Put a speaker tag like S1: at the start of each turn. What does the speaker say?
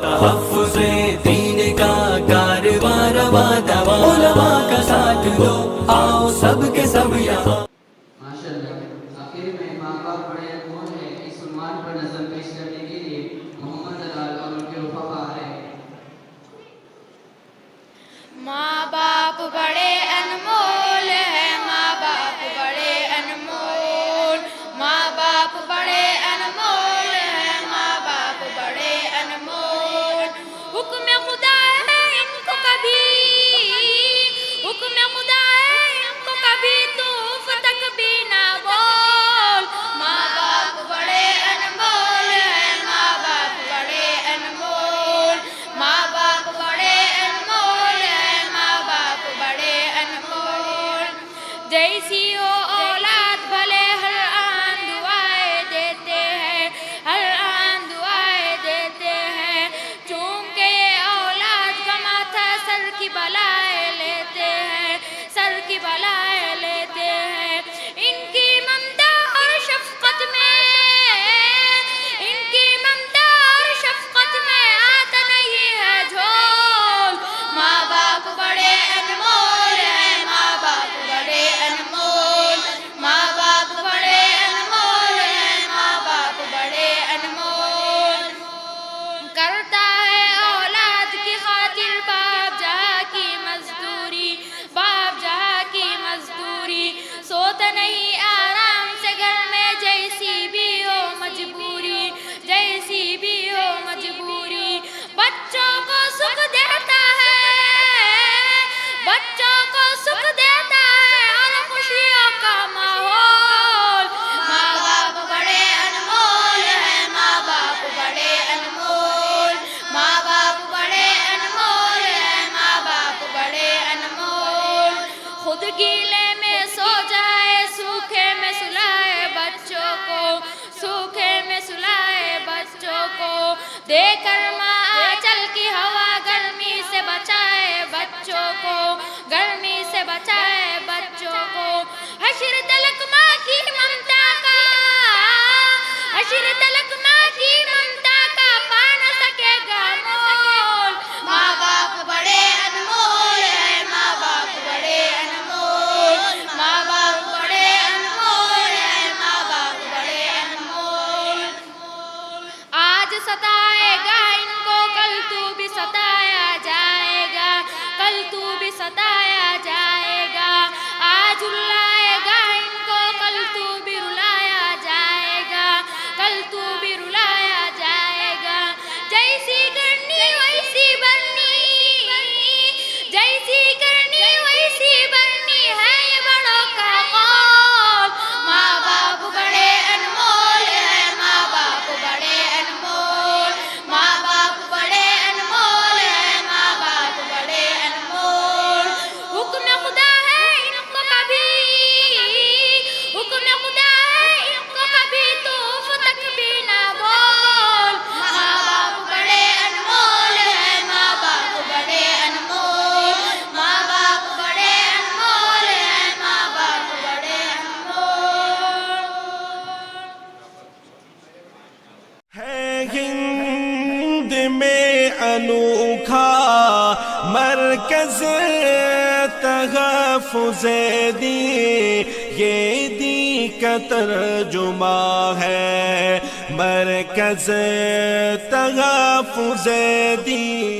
S1: تحفظ دین کا کارواں رواں دواں، علماء کا ساتھ دو، آؤ سب کے سب یہاں۔
S2: ماشاءاللہ، آخر میں ماں باپ بڑے کون ہے، اس عنوان پر نظم پیش کرنے کے لیے محمد جلال اور ان کے رفقا آ رہے ہیں۔
S3: ماں باپ بڑے انمول ہیں، ماں باپ بڑے انمول، ماں باپ بڑے انمول ہیں، ماں باپ بڑے انمول۔ حکم خدا ہے ان کو کبھی، حکم خدا ہے ان کو کبھی تو اف تک بھی نہ بول۔ ماں باپ بڑے انمول ہیں، ماں باپ بڑے انمول، ماں باپ بڑے انمول ہیں، ماں باپ بڑے انمول۔ جیسی ہو اولاد بھلے ہر آن دعائیں دیتے ہیں، ہر آن دعائیں دیتے ہیں، چونکہ یہ اولاد کا ماتھا سر کی بلائیں لیتے ہیں، سر کی بلائیں لیتے ہیں۔ ان کی ممتا اور شفقت میں، ان کی ممتا اور شفقت میں آتا نہیں ہے جھول۔ ماں باپ بڑے انمول ہیں، ماں باپ بڑے انمول، ماں باپ بڑے انمول ہیں، ماں باپ بڑے انمول۔ کرتا ہے اولاد کی خاطر باپ جہاں کی مزدوری، باپ جہاں کی مزدوری، سوتا نہیں آرام سے گھر میں جیسی بھی ہو مجبوری، جیسی بھی ہو مجبوری۔ بچوں کو سکھ دیتا ہے، بچوں کو سکھ دیتا ہے اور خوشیوں کا ماحول۔ ماں باپ بڑے انمول ہیں، ماں باپ بڑے انمول، ماں باپ بڑے انمول ہیں، ماں باپ بڑے انمول۔ خود گیلے میں سو جائے، سوکھے میں سلائے بچوں کو، سوکھے میں سلائے بچوں کو، دے کر ماں آنچل کی ہوا گرمی سے بچائے بچوں کو، گرمی سے بچائے بچوں کو۔ حشر تلک ماں کی ممتا کا، حشر تلک ماں کی ممتا کا پا نہ سکے گا مول۔ ماں باپ بڑے انمول ہیں، ماں باپ بڑے انمول، ماں باپ بڑے انمول ہیں، ماں باپ بڑے انمول۔ آج ستائے گا ان کو کل تو بھی ستایا جائے گا، کل تو بھی ستایا جائے گا۔ آج رلائے گا ان کو کل تو بھی رلایا جائے گا، کل تو بھی رلایا جائے گا۔ جیسی کرنی ویسی بننی، جیسی کرنی ویسی بننی ہے یہ بڑوں کا قول۔ ماں باپ بڑے انمول ہیں، ماں باپ بڑے انمول، ماں باپ بڑے انمول ہیں، ماں باپ بڑے انمول۔ حکم خدا ہے ان کو کبھی، حکم خدا ہے ان کو کبھی تو اف تک بھی نہ بول۔ ماں باپ بڑے انمول ہیں، ماں باپ بڑے انمول، ماں باپ بڑے انمول ہیں، ماں باپ بڑے انمول۔
S4: ہے ہند میں انوکھا مرکز تحفظ دین، یہ دین کا ترجمہ ہے مرکز تحفظ دین۔